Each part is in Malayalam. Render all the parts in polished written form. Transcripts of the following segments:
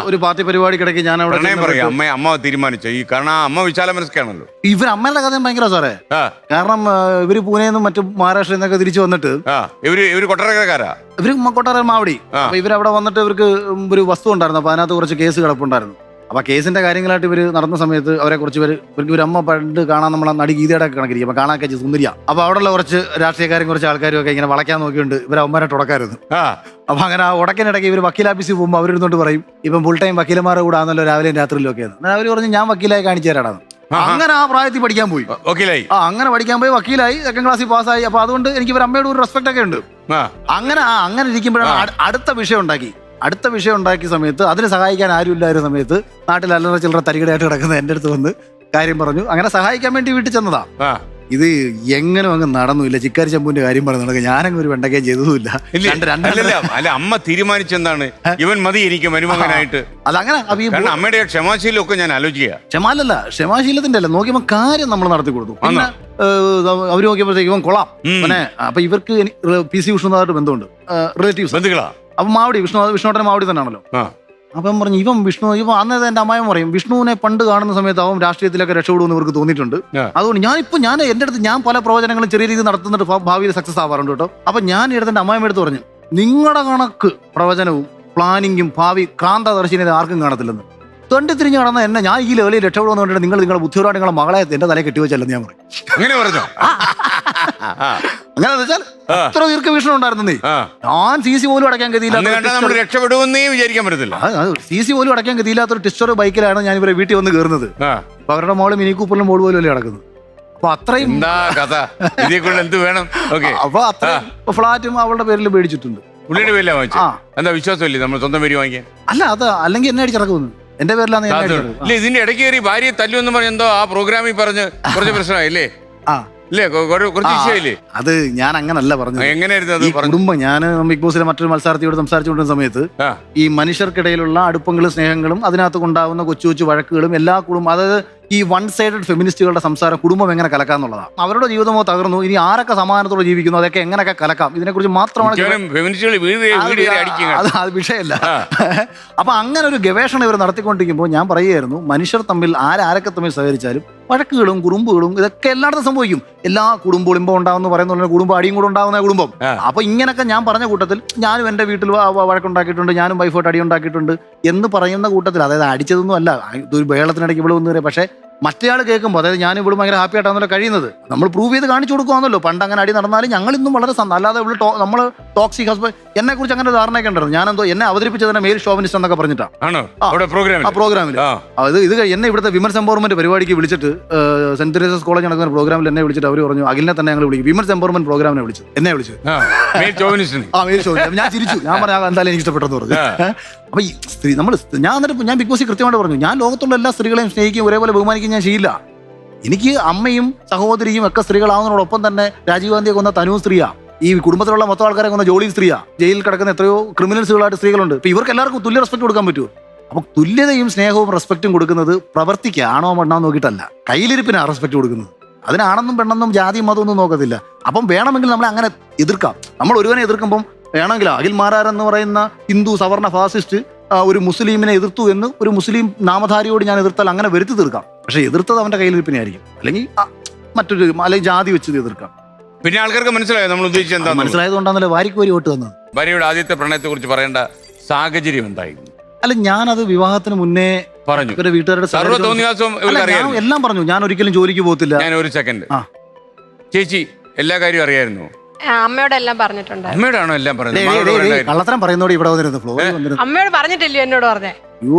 ഒരു പാർട്ടി പരിപാടി കിടക്കി ഞാൻ അവിടെ അമ്മ തീരുമാനിച്ചു ഈ കാരണം അമ്മ വിശാല മനസ്കാണല്ലോ. ഇവർ അമ്മയുടെ കഥയും ഭയങ്കര സാറേ. കാരണം ഇവര് പൂനെന്നും മറ്റു മഹാരാഷ്ട്രയിൽ നിന്നൊക്കെ തിരിച്ചു വന്നിട്ട് ഇവര് കൊട്ടാരക്കാരാ. ഇവര് കൊട്ടാരം മാവടി. അപ്പൊ ഇവരവിടെ വന്നിട്ട് ഇവർക്ക് ഒരു വസ്തു ഉണ്ടായിരുന്നു. അപ്പൊ അതിനകത്ത് കുറച്ച് കേസ് കിടപ്പുണ്ടായിരുന്നു. അപ്പൊ കേസിന്റെ കാര്യങ്ങളായിട്ട് ഇവര് നടന്ന സമയത്ത് അവരെ കുറച്ച് ഇവർക്ക് ഒരു അമ്മ പണ്ട് കാണാൻ നമ്മളെ നടി ഗീതയുടെ കണക്കിരിക്കും. അപ്പൊ കാണാൻ കഴിച്ച് സുന്ദരിയ. അപ്പൊ അവിടെയുള്ള കുറച്ച് രാഷ്ട്രീയക്കാരും കുറച്ച് ആൾക്കാരും ഒക്കെ ഇങ്ങനെ വളയ്ക്കാൻ നോക്കിയുണ്ട് ഇവർ അമ്മമാരായിട്ട് ഉടക്കായിരുന്നു. അപ്പൊ അങ്ങനെ ആ ഉടക്കിനിടയ്ക്ക് ഇവർ വക്കീലാഫീസിൽ പോകുമ്പോൾ അവരിരുന്നോട്ട് പറയും ഇപ്പം ഫുൾ ടൈം വക്കീലന്മാരുടെ കൂടെ ആണല്ലോ രാവിലെയും രാത്രിയിലും ഒക്കെ. എന്നാൽ അവർ പറഞ്ഞു ഞാൻ വക്കീലായി കാണിച്ചു തരാടാണ്. അങ്ങനെ ആ പ്രായത്തിൽ പഠിക്കാൻ പോയി. അങ്ങനെ പഠിക്കാൻ പോയി വക്കീലായി, 2ാം ക്ലാസ്സിൽ പാസ്സായി. അപ്പൊ അതുകൊണ്ട് എനിക്ക് ഇവർ അമ്മയോട് ഒരു റെസ്പെക്ട് ഒക്കെ ഉണ്ട്. അങ്ങനെ ഇരിക്കുമ്പോഴാണ് അടുത്ത വിഷയം ഉണ്ടാക്കിയ സമയത്ത് അതിന് സഹായിക്കാൻ ആരും ഇല്ലായിരുന്ന സമയത്ത് നാട്ടിൽ അല്ലറ ചില്ലറ തരികടയായിട്ട് കിടക്കുന്ന എൻ്റെ അടുത്ത് വന്ന് കാര്യം പറഞ്ഞു. അങ്ങനെ സഹായിക്കാൻ വേണ്ടി വീട്ടിൽ ചെന്നതാ. ഇത് എങ്ങനെ അങ്ങ് നടന്നുമില്ല. ചിക്കാരി ചമ്പുവിന്റെ കാര്യം പറഞ്ഞു ഞാനങ്ങ് ഒരു വെണ്ടക്കയും ചെയ്തതുമില്ല. അല്ല അമ്മ തീരുമാനിച്ചെന്താണ് ഇവൻ മതി എനിക്ക് മരുമകനായിട്ട്. അതങ്ങനെ അമ്മയുടെ ക്ഷമാശീലം ഒക്കെ ഞാൻ ആലോചിക്കുക. ക്ഷമാശീലത്തിന്റെ അല്ല, നോക്കിയപ്പോ കാര്യം നമ്മൾ നടത്തി കൊടുത്തു. പിന്നെ അവര് നോക്കിയപ്പോഴത്തേക്ക് ഇവൻ കൊള്ളാം. പിന്നെ അപ്പൊ ഇവർക്ക് PC വിഷ്ണുനാഥായിട്ട് ബന്ധമുണ്ട്, റിലേറ്റീവ്സ് ബന്ധുക്കളാ. അപ്പൊ മാവടി വിഷ്ണുട്ടൻ മാവടി തന്നെയാണല്ലോ. അപ്പം പറഞ്ഞു ഇവൻ അന്നേരം എന്റെ അമ്മായിയും പറയും വിഷ്ണുവിനെ പണ്ട് കാണുന്ന സമയത്ത് അവൻ രാഷ്ട്രീയത്തിലൊക്കെ രക്ഷപ്പെടുമെന്ന് ഇവർക്ക് തോന്നിയിട്ടുണ്ട്. അതുകൊണ്ട് ഞാൻ എന്റെ അടുത്ത് ഞാൻ പല പ്രവചനങ്ങളും ചെറിയ രീതിയിൽ നടത്തുന്നിട്ട് ഭാവിയിൽ സക്സസ് ആവാറുണ്ട് കേട്ടോ. അപ്പൊ ഞാൻ എടുത്ത് എന്റെ അമ്മായിയും എടുത്ത് പറഞ്ഞു നിങ്ങളുടെ കണക്ക് പ്രവചനവും പ്ലാനിങ്ങും ഭാവി ക്രാന്തദർശിനെ ആർക്കും കാണത്തില്ലെന്ന്. തൊണ്ടിത്തിരിഞ്ഞ് നടന്ന എന്നെ ഞാൻ ഈ ലെവലിൽ രക്ഷപ്പെടുമെന്ന് പറഞ്ഞിട്ട് നിങ്ങളുടെ ബുദ്ധിയോടെ നിങ്ങളുടെ മകളെ എന്റെ തലയെ കെട്ടിവെച്ചല്ലെന്ന് ഞാൻ പറയും. അങ്ങനെ പറഞ്ഞു. അങ്ങനെ വെച്ചാൽ അത്ര ദീർഘവീക്ഷണം ഉണ്ടായിരുന്നേ. ഞാൻ CC പോലും അടയ്ക്കാൻ ഗതിയില്ലാത്ത രക്ഷപ്പെടുമെന്നേ വിചാരിക്കാൻ പറ്റത്തില്ല. CC പോലും അടയ്ക്കാൻ ഗതിയില്ലാത്തൊരു ടിസ്റ്റർ ബൈക്കിലാണ് ഞാൻ ഇവരെ വീട്ടിൽ വന്ന് കയറുന്നത്. അപ്പൊ അവരുടെ മോള് മിനി കൂപ്പറിലും മോള് പോലും അല്ലേ നടക്കുന്നത്. അപ്പൊ അത്രയും എന്ത് വേണം. അപ്പൊ അത്രയും ഫ്ലാറ്റും അവളുടെ പേരിൽ മേടിച്ചിട്ടുണ്ട്. പുള്ളിയുടെ പേരിലാ വാങ്ങിച്ചത്. എന്താ വിശ്വാസമില്ലേ നമ്മൾ സ്വന്തം പേര് വാങ്ങിക്കാൻ? അല്ല അത് അല്ലെങ്കിൽ എന്നെ അടിച്ചിറക്കുന്നു. എന്റെ പേരിലാണ്. ഇതിന്റെ ഇടയ്ക്ക് കയറി ഭാര്യയെ തല്ലുമെന്ന് പറഞ്ഞെന്തോ ആ പ്രോഗ്രാമിൽ പറഞ്ഞ് കുറച്ച് പ്രശ്നമായില്ലേ? അത് ഞാൻ അങ്ങനല്ല പറഞ്ഞത്. എങ്ങനെയായിരുന്നു കുടുംബം? ഞാൻ ബിഗ് ബോസിലെ മറ്റൊരു മത്സരാർത്ഥിയോട് സംസാരിച്ചുകൊണ്ടിരുന്ന സമയത്ത് ഈ മനുഷ്യർക്കിടയിലുള്ള അടുപ്പങ്ങളും സ്നേഹങ്ങളും അതിനകത്ത് കൊണ്ടാവുന്ന കൊച്ചു കൊച്ചു വഴക്കുകളും എല്ലാ കുടുംബം, അതായത് ഈ വൺ സൈഡഡ് ഫെമിനിസ്റ്റുകളുടെ സംസാരം കുടുംബം എങ്ങനെ കലക്കാന്നുള്ളതാണ്. അവരുടെ ജീവിതമോ തകർന്നു, ഇനി ആരൊക്കെ സമാധാനത്തോടെ ജീവിക്കുന്നു അതൊക്കെ എങ്ങനെയൊക്കെ കലക്കാം, ഇതിനെക്കുറിച്ച് മാത്രമാണ്. അത് വിഷയമല്ല. അപ്പൊ അങ്ങനെ ഒരു ഗവേഷണം ഇവർ നടത്തിക്കൊണ്ടിരിക്കുമ്പോൾ ഞാൻ പറയുകയായിരുന്നു മനുഷ്യർ തമ്മിൽ ആരൊക്കെ തമ്മിൽ സഹകരിച്ചാലും വഴക്കുകളും കുറുമ്പുകളും ഇതൊക്കെ എല്ലായിടത്തും സംഭവിക്കും. എല്ലാ കുടുംബവും ഇമ്പം ഉണ്ടാവുന്ന പറയുന്ന കുടുംബം അടിയും കൂടെ ഉണ്ടാകുന്ന കുടുംബം. അപ്പൊ ഇങ്ങനൊക്കെ ഞാൻ പറഞ്ഞ കൂട്ടത്തിൽ ഞാനും എന്റെ വീട്ടിൽ വഴക്കുണ്ടാക്കിയിട്ടുണ്ട്, ഞാനും വൈഫോട്ട് അടി ഉണ്ടാക്കിയിട്ടുണ്ട് എന്ന് പറയുന്ന കൂട്ടത്തിൽ, അതായത് അടിച്ചതൊന്നും അല്ല, ഒരു ബഹളത്തിനിടയ്ക്ക് ഇവിടെ വന്നു. പക്ഷേ മറ്റേയാൾ കേൾക്കുമ്പോൾ, അതായത് ഞാൻ ഇവിടെ ഭയങ്കര ഹാപ്പി ആയിട്ടാണല്ലോ കഴിയുന്നത്, നമ്മൾ പ്രൂവ് ചെയ്ത് കാണിച്ചു കൊടുക്കുവാണല്ലോ. പണ്ട് അങ്ങനെ അടി നടന്നാലും ഞങ്ങൾ ഇന്നും വളരെ അല്ലാതെ ഇവിടെ നമ്മൾ ടോക്സിക് ഹസ്ബൻഡ് എന്നെ കുറിച്ച് അങ്ങനെ ധാരണയൊക്കെ ഉണ്ടായിരുന്നു. ഞാനെന്തോ എന്നെ അവതരിപ്പിച്ചതിനെ മെയിൽ ഷോവിനിസ്റ്റ് എന്നൊക്കെ പറഞ്ഞിട്ടാണ് ആ പ്രോഗ്രാമിൽ. ഇത് എന്നെ ഇവിടുത്തെ വിമൻസ് എംപവർമെന്റ് പരിപാടിക്ക് വിളിച്ചിട്ട് സെന്റ് തെരേസസ് കോളേജ് നടക്കുന്ന പ്രോഗ്രാമിൽ എന്നെ വിളിച്ചിട്ട് അവർ പറഞ്ഞു അഖിലിനെ തന്നെ ഞങ്ങൾ വിളിക്കും, വിമൻസ് എംപവർമെന്റ് പ്രോഗ്രാമിനെ വിളിച്ചു എന്നെ വിളിച്ചു. ഞാൻ ചിരിച്ചു. ഞാൻ പറയാം എന്തായാലും എനിക്ക് ഇഷ്ടപ്പെട്ടെന്ന് പറഞ്ഞു. അപ്പൊ ഈ സ്ത്രീ ഞാൻ ബിഗ് ബോസിൽ കൃത്യമായിട്ട് പറഞ്ഞു ഞാൻ ലോകത്തുള്ള എല്ലാ സ്ത്രീകളെയും സ്നേഹിക്കും, ഒരേപോലെ ബഹുമാനിക്കും ഞാൻ ചെയ്യില്ല. എനിക്ക് അമ്മയും സഹോദരിയും ഒക്കെ സ്ത്രീകളാവുന്നതോടൊപ്പം തന്നെ രാജീവ് ഗാന്ധിയെ കൊന്ന തനു സ്ത്രീയാ, ഈ കുടുംബത്തിലുള്ള മൊത്തം ആൾക്കാരെ കൊന്ന ജോളി സ്ത്രീയാ, ജയിലിൽ കിടക്കുന്ന എത്രയോ ക്രിമിനൽസുകളായിട്ട് സ്ത്രീകളുണ്ട്. ഇപ്പൊ ഇവർക്ക് എല്ലാവർക്കും തുല്യ റെസ്പെക്ട് കൊടുക്കാൻ പറ്റുമോ? അപ്പൊ തുല്യതയും സ്നേഹവും റെസ്പെക്റ്റും കൊടുക്കുന്നത് പ്രവർത്തിക്ക് ആണോ പെണ്ണോ നോക്കിയിട്ടല്ല, കയ്യിലിരിപ്പിനാണ് റെസ്പെക്ട് കൊടുക്കുന്നത്. അതിനാണെന്നും പെണ്ണെന്നും ജാതിയും മതമൊന്നും നോക്കത്തില്ല. അപ്പം വേണമെങ്കിൽ നമ്മളെ അങ്ങനെ എതിർക്കാം. നമ്മൾ ഒരുവനെ എതിർക്കുമ്പം വേണമെങ്കിൽ അഖിൽ മാരാർ എന്ന് പറയുന്ന ഹിന്ദു സവർണ ഫാസിസ്റ്റ് ഒരു മുസ്ലിമിനെ എതിർത്തു എന്ന് ഒരു മുസ്ലിം നാമധാരിയോട് ഞാൻ എതിർത്താൽ അങ്ങനെ വരുത്തി തീർക്കാം. പക്ഷെ എതിർത്തത് അവന്റെ കയ്യിലിരിപ്പിനെ ആയിരിക്കും, അല്ലെങ്കിൽ അല്ലെങ്കിൽ ജാതി വെച്ച് എതിർക്കാം. പിന്നെ ആൾക്കാർക്ക് മനസ്സിലായോ നമ്മൾ ഉദ്ദേശിച്ചത് എന്താ? മനസ്സിലായതുകൊണ്ടാണല്ലോ വാരിക്കോരി വോട്ട് തന്നത്. ഭാര്യയുടെ ആദ്യത്തെ പ്രണയത്തെ കുറിച്ച് പറയേണ്ട സാഹചര്യം എന്തായിരുന്നു? അല്ല, ഞാനത് വിവാഹത്തിന് മുന്നേ പറഞ്ഞു. വീട്ടുകാരുടെ എല്ലാം പറഞ്ഞു. ഞാൻ ഒരിക്കലും ജോലിക്ക് പോകത്തില്ല. ഞാൻ ഒരു സെക്കൻഡ്, ചേച്ചി എല്ലാ കാര്യവും അറിയായിരുന്നു? അമ്മയോടെല്ലാം പറഞ്ഞിട്ടുണ്ട്. അമ്മയോടാണോ എല്ലാം പറഞ്ഞത്? കള്ളത്തരം പറയുന്നോട് ഇവിടെ അമ്മയോട് പറഞ്ഞിട്ടില്ലയോ? എന്നോട് പറഞ്ഞേ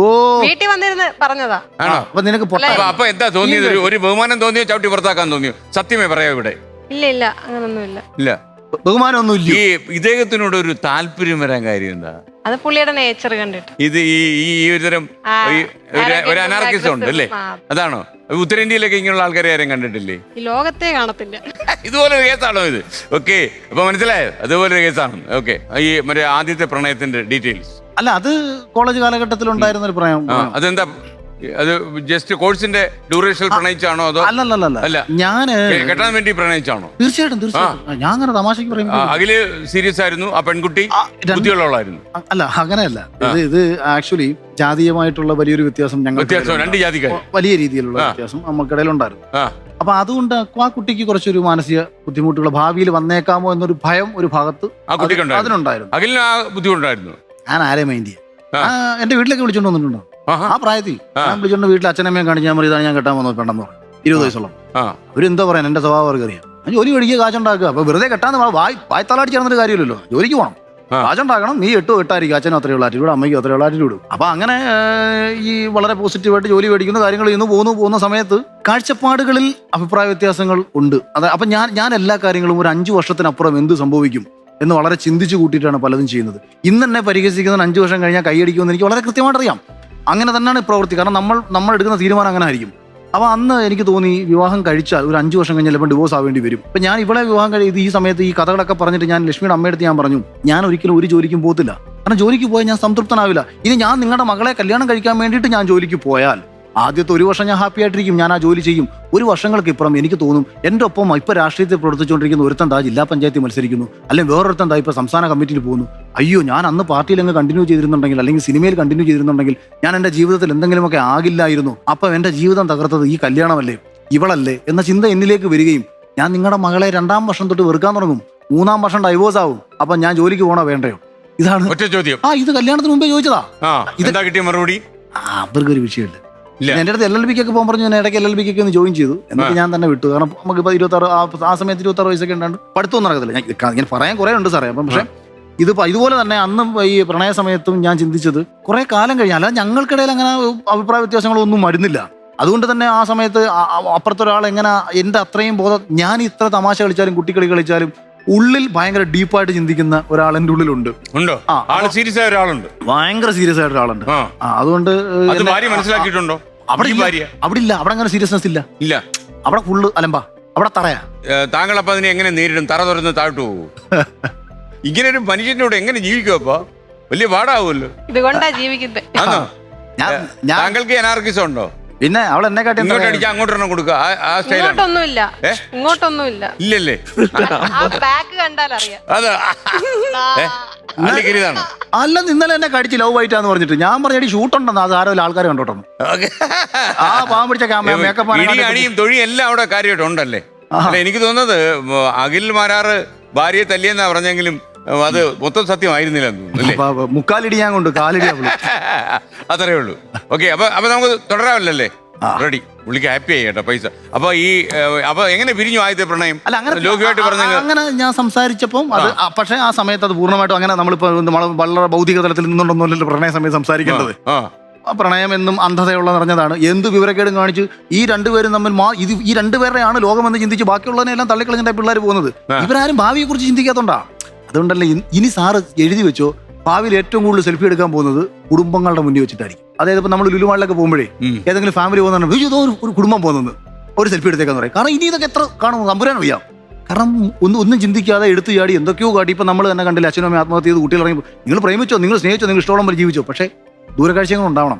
വീട്ടിൽ വന്നിരുന്ന് പറഞ്ഞതാ. അപ്പൊ എന്താ തോന്നിയത്? ഒരു ബഹുമാനം തോന്നിയോ? ചവിട്ടി പുറത്താക്കാൻ തോന്നിയോ? സത്യമേ പറയാ ഇവിടെ. ഇല്ല അങ്ങനൊന്നുമില്ല. ഇല്ല ബഹുമാനമൊന്നുമില്ല. ഈ ഇദ്ദേഹത്തിനോട് ഒരു താല്പര്യം വരാൻ കാര്യം എന്താ? അത് പുള്ളിയുടെ നേച്ചർ കണ്ടിട്ട്. ഇത് ഈ ഒരു തരം ഒരു അനാർക്കിസം ഉണ്ട് അല്ലേ? അതാണോ? ഉത്തരേന്ത്യയിലൊക്കെ ഇങ്ങനെയുള്ള ആൾക്കാരെ ആരും കണ്ടിട്ടില്ലേ? ഈ ലോകത്തെ കാണത്തില്ല. ഇതുപോലൊരു കേസാണോ ഇത്? ഓക്കെ, അപ്പൊ മനസ്സിലായോ? അതുപോലൊരു കേസാണ്. ഓക്കെ, ഈ മറ്റേ ആദ്യത്തെ പ്രണയത്തിന്റെ ഡീറ്റെയിൽസ് അല്ല, അത് കോളേജ് കാലഘട്ടത്തിൽ ഉണ്ടായിരുന്ന ഒരു പ്രണയം. അതെന്താ അത് ജസ്റ്റ് കോഴ്സിന്റെ ഡ്യൂറേഷൻ പ്രണയിച്ചാണോ അതോ അല്ല ഞാന് കെട്ടാൻ വേണ്ടി പ്രണയിച്ചാണോ? തീർച്ചയായിട്ടും ഞാൻ അങ്ങനെ തമാശയ്ക്ക് പറയുമ്പോൾ അഖില് സീരിയസ് ആയിരുന്നു, ആ പെൺകുട്ടി ബുദ്ധിയുള്ളവളായിരുന്നു. അല്ല അങ്ങനെയല്ല, ഇത് ആക്ച്വലി ജാതീയമായിട്ടുള്ള വലിയൊരു വ്യത്യാസം വ്യത്യാസം രണ്ട് ജാതിക്കാർ വലിയ രീതിയിലുള്ള വ്യത്യാസം നമുക്കിടയിൽ ഉണ്ടായിരുന്നു. അപ്പൊ അതുകൊണ്ട് ആ കുട്ടിക്ക് കുറച്ചൊരു മാനസിക ബുദ്ധിമുട്ടുകൾ ഭാവിയിൽ വന്നേക്കാമോ എന്നൊരു ഭയം ഒരു ഭാഗത്ത് അതിനുണ്ടായിരുന്നു. അഖിലിന് ആ ബുദ്ധിമുട്ടായിരുന്നു. ഞാൻ ആരെ മൈൻഡ് ചെയ്യാം, എന്റെ വീട്ടിലേക്ക് വിളിച്ചോണ്ട് വന്നിട്ടുണ്ടോ ആ പ്രായത്തിൽ? ഞാൻ വിളിച്ചോണ്ട് വീട്ടിൽ അച്ഛനമ്മയും കാണിച്ച് ഞാൻ ഇതാണ് ഞാൻ കെട്ടാൻ വന്നത് പെട്ടെന്ന് പറഞ്ഞു. 20 വയസ്സുള്ള അവരെന്താ പറയാൻ, എന്റെ സ്വഭാവം അവർക്ക് അറിയാം. ഞാൻ ജോലി മേടിക്കുക, കാശുണ്ടാക്കുക. അപ്പൊ വെറുതെ കെട്ടാന്ന് വായ്ത്തലാടി ചേർന്നിട്ട് കാര്യമില്ലല്ലോ, ജോലിക്ക് പോകണം, കാശുണ്ടാക്കണം. നീ 8 അച്ഛനും അത്രയുള്ള ആറ്റിലൂടെ, അമ്മയ്ക്കും അത്രയുള്ള ആറ്റിലൂടെ. അപ്പൊ അങ്ങനെ ഈ വളരെ പോസിറ്റീവായിട്ട് ജോലി മേടിക്കുന്ന കാര്യങ്ങൾ ഇന്ന് പോകുന്ന സമയത്ത് കാഴ്ചപ്പാടുകളിൽ അഭിപ്രായ വ്യത്യാസങ്ങൾ ഉണ്ട്. അപ്പൊ ഞാൻ എല്ലാ കാര്യങ്ങളും ഒരു 5 വർഷത്തിനപ്പുറം എന്ത് സംഭവിക്കും എന്ന് വളരെ ചിന്തിച്ചു കൂട്ടിയിട്ടാണ് പലതും ചെയ്യുന്നത്. ഇന്ന് എന്നെ പരിഹസിക്കുന്ന 5 വർഷം കഴിഞ്ഞാൽ കൈയടിക്കുമെന്ന് എനിക്ക് വളരെ കൃത്യമായിട്ട് അറിയാം. അങ്ങനെ തന്നെയാണ് പ്രവൃത്തി. കാരണം നമ്മൾ എടുക്കുന്ന തീരുമാനം അങ്ങനെ ആയിരിക്കും. അപ്പോൾ അന്ന് എനിക്ക് തോന്നി വിവാഹം കഴിച്ചാൽ ഒരു 5 വർഷം കഴിഞ്ഞാൽ ചിലപ്പോൾ ഡിവോഴ്സ് ആവേണ്ടി വരും. അപ്പം ഞാൻ ഇവിടെ വിവാഹം കഴിയത് ഈ സമയത്ത് ഈ കഥകളൊക്കെ പറഞ്ഞിട്ട് ഞാൻ ലക്ഷ്മിയുടെ അമ്മയെടുത്ത് ഞാൻ പറഞ്ഞു, ഞാൻ ഒരിക്കലും ഒരു ജോലിക്കും പോകത്തില്ല. കാരണം ജോലിക്ക് പോയാൽ ഞാൻ സംതൃപ്തനാവില്ല. ഇനി ഞാൻ നിങ്ങളുടെ മകളെ കല്യാണം കഴിക്കാൻ വേണ്ടിയിട്ട് ഞാൻ ജോലിക്ക് പോയാൽ ആദ്യത്തെ 1 വർഷം ഞാൻ ഹാപ്പി ആയിട്ടിരിക്കും, ഞാൻ ആ ജോലി ചെയ്യും. 1 വർഷങ്ങൾക്ക് ഇപ്പുറം എനിക്ക് തോന്നും എൻ്റെ ഒപ്പം ഇപ്പോൾ രാഷ്ട്രീയത്തിൽ പ്രവർത്തിച്ചുകൊണ്ടിരിക്കുന്ന ഒരുത്തൻ ജില്ലാ പഞ്ചായത്തിൽ മത്സരിക്കുന്നു, അല്ലെങ്കിൽ വേറൊരുത്തൻ ഇപ്പോൾ സംസ്ഥാന കമ്മിറ്റിയിൽ പോകുന്നു. അയ്യോ, ഞാൻ അന്ന് പാർട്ടിയിൽ അങ്ങ് കണ്ടിന്യൂ ചെയ്തിരുന്നുണ്ടെങ്കിൽ, അല്ലെങ്കിൽ സിനിമയിൽ കണ്ടിന്യൂ ചെയ്തിരുന്നുണ്ടെങ്കിൽ ഞാൻ എൻ്റെ ജീവിതത്തിൽ എന്തെങ്കിലുമൊക്കെ ആകില്ലായിരുന്നു. അപ്പം എൻ്റെ ജീവിതം തകർത്തത് ഈ കല്യാണമല്ലേ, ഇവളല്ലേ എന്ന ചിന്ത എന്നിലേക്ക് വരികയും ഞാൻ നിങ്ങളുടെ മകളെ 2ാം വർഷം തൊട്ട് വെറുക്കാൻ തുടങ്ങും, 3ാം വർഷം ഡൈവോഴ്സ് ആവും. അപ്പം ഞാൻ ജോലിക്ക് പോകണോ വേണ്ടയോ? ഇതാണ് ഒറ്റ ചോദ്യം. ഇത് കല്യാണത്തിന് മുമ്പേ ചോദിച്ചതാ. ഇതാ കിട്ടിയ മറുപടി. അവർക്കൊരു വിഷയമില്ല. എൻ്റെ അടുത്ത് LLB ക്ക് പോകാൻ പറഞ്ഞു. ഞാൻ ഇടയ്ക്ക് LLB ക്ക് ഒന്ന് ജോയിൻ ചെയ്തു. എന്നിട്ട് ഞാൻ തന്നെ വിട്ടു. കാരണം നമുക്കിപ്പോൾ 26 ആ സമയത്ത് 26 വയസ്സൊക്കെ ഉണ്ടാണ്ട് പഠിത്തമൊന്നും നടക്കത്തില്ല. ഞാൻ പറയാൻ കുറേ ഉണ്ട് സാറേ. അപ്പം പക്ഷേ ഇതുപോലെ തന്നെ അന്നും ഈ പ്രണയ സമയത്തും ഞാൻ ചിന്തിച്ചത് കുറേ കാലം കഴിഞ്ഞാൽ, അല്ലാതെ ഞങ്ങൾക്കിടയിൽ അങ്ങനെ അഭിപ്രായ വ്യത്യാസങ്ങളൊന്നും വരുന്നില്ല. അതുകൊണ്ട് തന്നെ ആ സമയത്ത് അപ്പുറത്തൊരാൾ എങ്ങനെ എൻ്റെ അത്രയും ബോധം, ഞാൻ ഇത്ര തമാശ കളിച്ചാലും കുട്ടിക്കളി കളിച്ചാലും ഉള്ളിൽ ഭയങ്കര ഡീപ്പായിട്ട് ചിന്തിക്കുന്ന ഒരാൾ എൻ്റെ ഉള്ളിലുണ്ട്. സീരിയസ് ആയ ഒരാളുണ്ട്, ഭയങ്കര സീരിയസ് ആയിട്ട് ഒരാളുണ്ട്. അതുകൊണ്ട് മനസ്സിലാക്കിയിട്ടുണ്ടോ? അവിടെ ഇല്ല, അവിടെ അങ്ങനെ സീരിയസ്നെസ് ഇല്ല. അവിടെ ഫുള്ള് അലമ്പാ, അവിടെ തറയാ. താങ്കൾ അപ്പൊ അതിനെ എങ്ങനെ നേരിടും? തറ തുറന്ന് താഴ്ത്തു പോകും. ഇങ്ങനെ ഒരു മനുഷ്യനോട് എങ്ങനെ ജീവിക്കും? അപ്പൊ വലിയ പാടാവുമല്ലോ. ഇതുകൊണ്ടാ ജീവിക്കുന്നത്. താങ്കൾക്ക് അനാർക്കിസം ഉണ്ടോ? പിന്നെ അവൾ എന്നെ കാട്ടി ഇങ്ങോട്ട് അടിക്കാൻ അങ്ങോട്ടൊന്നും കൊടുക്കുക. ഇങ്ങോട്ടൊന്നുമില്ല ഇല്ലല്ലേ? അതാ അല്ല, ഇന്നലെ എന്നെ കടിച്ച് ലവ് ആയിട്ടാന്ന് പറഞ്ഞിട്ട് ഞാൻ പറഞ്ഞ ഷൂട്ടുണ്ടെന്ന്. അത് ആരോ ആൾക്കാരെ കണ്ടോട്ടെന്ന്. ആ പാവം പിടിച്ച അടിയും തൊഴിയും എല്ലാം അവിടെ കാര്യമായിട്ട് ഉണ്ടല്ലേ? അല്ല, എനിക്ക് തോന്നുന്നത് അഖിൽ മാരാറ് ഭാര്യയെ തല്ലിയെന്നാ പറഞ്ഞെങ്കിലും അത് മൊത്തം സത്യമായിരുന്നില്ല. മുക്കാലിടി ഞാൻ കൊണ്ട് കാലിടി അത്രേ ഉള്ളൂ. ഓക്കെ, അപ്പൊ നമുക്ക് തുടരാമല്ലേ? റെഡി. പുള്ളിക്ക് ഹാപ്പി ആയി കേട്ടോ പൈസ. അപ്പൊ എങ്ങനെ പിരിഞ്ഞു ആദ്യത്തെ പ്രണയം? അല്ല, അങ്ങനെ ഞാൻ സംസാരിച്ചപ്പം അത് പക്ഷേ ആ സമയത്ത് അത് പൂർണ്ണമായിട്ടും അങ്ങനെ നമ്മളിപ്പോ വളരെ ഭൗതിക തലത്തിൽ നിന്നുകൊണ്ടൊന്നുമല്ലോ പ്രണയ സമയത്ത് സംസാരിക്കേണ്ടത്. പ്രണയം എന്നും അന്ധതയുള്ള നിറഞ്ഞതാണ്. എന്ത് വിവരക്കേടും കാണിച്ച് ഈ രണ്ടുപേരും തമ്മിൽ ഈ രണ്ടുപേരുടെയാണ് ലോകമെന്ന് ചിന്തിച്ച് ബാക്കിയുള്ളതിനെല്ലാം തള്ളിക്കളഞ്ഞിട്ട് പിള്ളേർ പോകുന്നത്. ഇവരാരും ഭാവിയെ കുറിച്ച് ചിന്തിക്കാത്തോണ്ടാ. അതുകൊണ്ടല്ലേ ഇനി സാറ് എഴുതി വെച്ചോ, ഭാവിയിൽ ഏറ്റവും കൂടുതൽ സെൽഫി എടുക്കാൻ പോകുന്നത് കുടുംബങ്ങളുടെ മുന്നിൽ വെച്ചിട്ടായിരിക്കും. അതായത് ഇപ്പൊ നമ്മൾ ലുലുമാളിലൊക്കെ പോകുമ്പോഴേ ഏതെങ്കിലും ഫാമിലി പോകുന്ന ഒരു കുടുംബം പോകുന്നത് ഒരു സെൽഫി എടുത്തേക്കാന്ന് പറയും. കാരണം ഇനി ഇതൊക്കെ എത്ര കാണും തമ്പുരാൻ വയ്യാം. കാരണം ഒന്നും ചിന്തിക്കാതെ എടുത്തു ചാടി എന്തൊക്കെയോ കാട്ടി. ഇപ്പൊ നമ്മൾ തന്നെ കണ്ടില്ല, അച്ഛനും അമ്മ ആത്മഹത്യ ചെയ്ത് കുട്ടികൾ ഇറങ്ങി. നിങ്ങൾ പ്രേമിച്ചോ, നിങ്ങൾ സ്നേഹിച്ചോ, നിങ്ങൾ ഇഷ്ടമുള്ള പോലെ ജീവിച്ചോ, പക്ഷേ ദൂരക്കാഴ്ചകൾ ഉണ്ടാവണം.